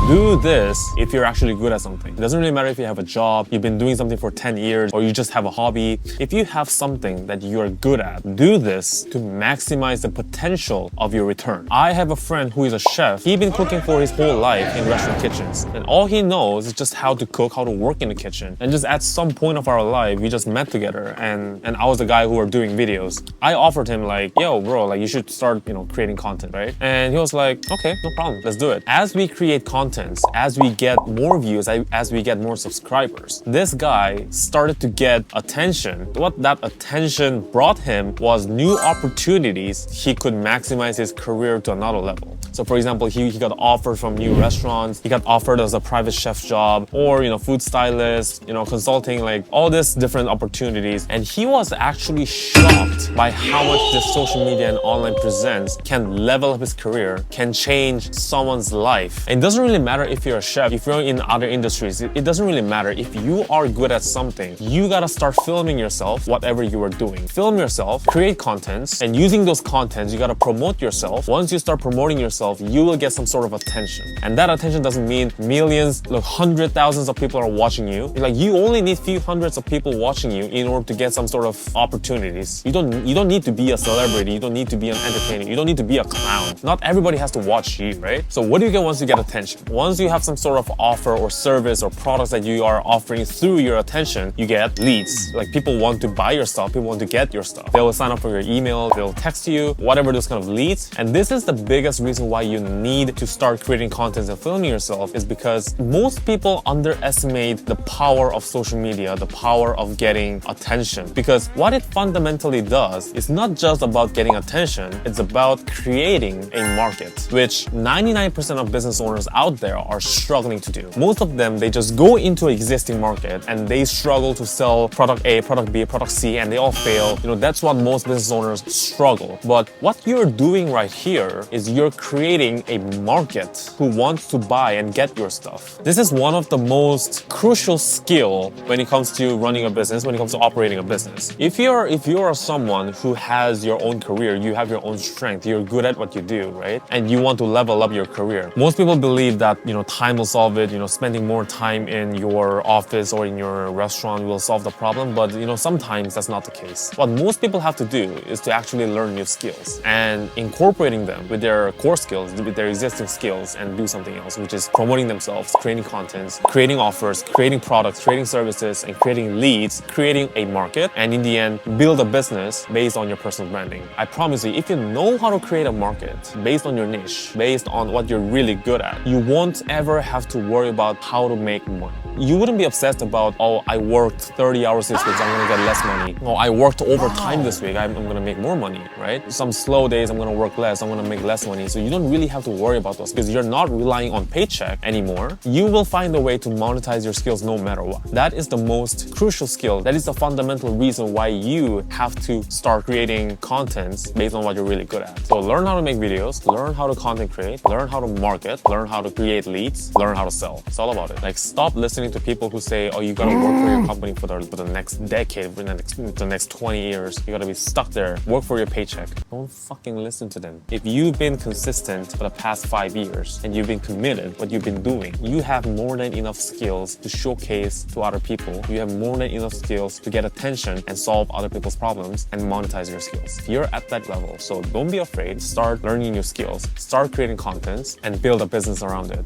Do this if you're actually good at something. It doesn't really matter if you have a job, you've been doing something for 10 years, or you just have a hobby. If you have something that you're good at, do this to maximize the potential of your return. I have a friend who is a chef. He's been cooking for his whole life in restaurant kitchens. And all he knows is just how to cook, how to work in the kitchen. And just at some point of our life, we just met together and I was the guy who were doing videos. I offered him like, yo bro, like you should start, creating content, right? And he was like, okay, no problem, let's do it. As we create content, as we get more views, as we get more subscribers, this guy started to get attention. What that attention brought him was new opportunities. He could maximize his career to another level. So for example, he got offers from new restaurants, he got offered as a private chef job, or food stylist, consulting, like all these different opportunities. And he was actually shocked by how much this social media and online presence can level up his career, can change someone's life. And it doesn't really matter if you're a chef, if you're in other industries, it doesn't really matter. If you are good at something, you gotta start filming yourself, whatever you are doing. Film yourself, create contents, and using those contents, you gotta promote yourself. Once you start promoting yourself, you will get some sort of attention. And that attention doesn't mean millions, like hundred thousands of people are watching you. Like you only need few hundreds of people watching you in order to get some sort of opportunities. You don't need to be a celebrity, you don't need to be an entertainer, you don't need to be a clown. Not everybody has to watch you, right? So what do you get once you get attention? Once you have some sort of offer or service or products that you are offering through your attention, you get leads. Like people want to buy your stuff, people want to get your stuff. They will sign up for your email, they'll text you, whatever, those kind of leads. And this is the biggest reason why you need to start creating content and filming yourself, is because most people underestimate the power of social media, the power of getting attention. Because what it fundamentally does is not just about getting attention, it's about creating a market, which 99% of business owners out there are struggling to do. Most of them, they just go into an existing market and they struggle to sell product A, product B, product C, and they all fail. That's what most business owners struggle. But what you're doing right here is you're creating a market who wants to buy and get your stuff. This is one of the most crucial skill when it comes to running a business, when it comes to operating a business. If you're someone who has your own career, you have your own strength, you're good at what you do, right? And you want to level up your career. Most people believe that, time will solve it, spending more time in your office or in your restaurant will solve the problem. But, sometimes that's not the case. What most people have to do is to actually learn new skills and incorporating them with their core skills, with their existing skills, and do something else, which is promoting themselves, creating contents, creating offers, creating products, creating services, and creating leads, creating a market, and in the end, build a business based on your personal branding. I promise you, if you know how to create a market based on your niche, based on what you're really good at, you won't ever have to worry about how to make money. You wouldn't be obsessed about, oh, I worked 30 hours this week, so I'm gonna get less money. Oh, I worked overtime this week, I'm gonna make more money, right? Some slow days, I'm gonna work less, I'm gonna make less money. So you don't really have to worry about those because you're not relying on paycheck anymore. You will find a way to monetize your skills no matter what. That is the most crucial skill. That is the fundamental reason why you have to start creating contents based on what you're really good at. So learn how to make videos, learn how to content create, learn how to market, learn how to create leads, learn how to sell. It's all about it. Like stop listening to people who say, oh, you gotta work for your company for the next decade, for the next 20 years. You gotta be stuck there, work for your paycheck. Don't fucking listen to them. If you've been consistent for the past 5 years and you've been committed, what you've been doing, you have more than enough skills to showcase to other people. You have more than enough skills to get attention and solve other people's problems and monetize your skills. You're at that level. So don't be afraid. Start learning new skills, start creating contents, and build a business around it.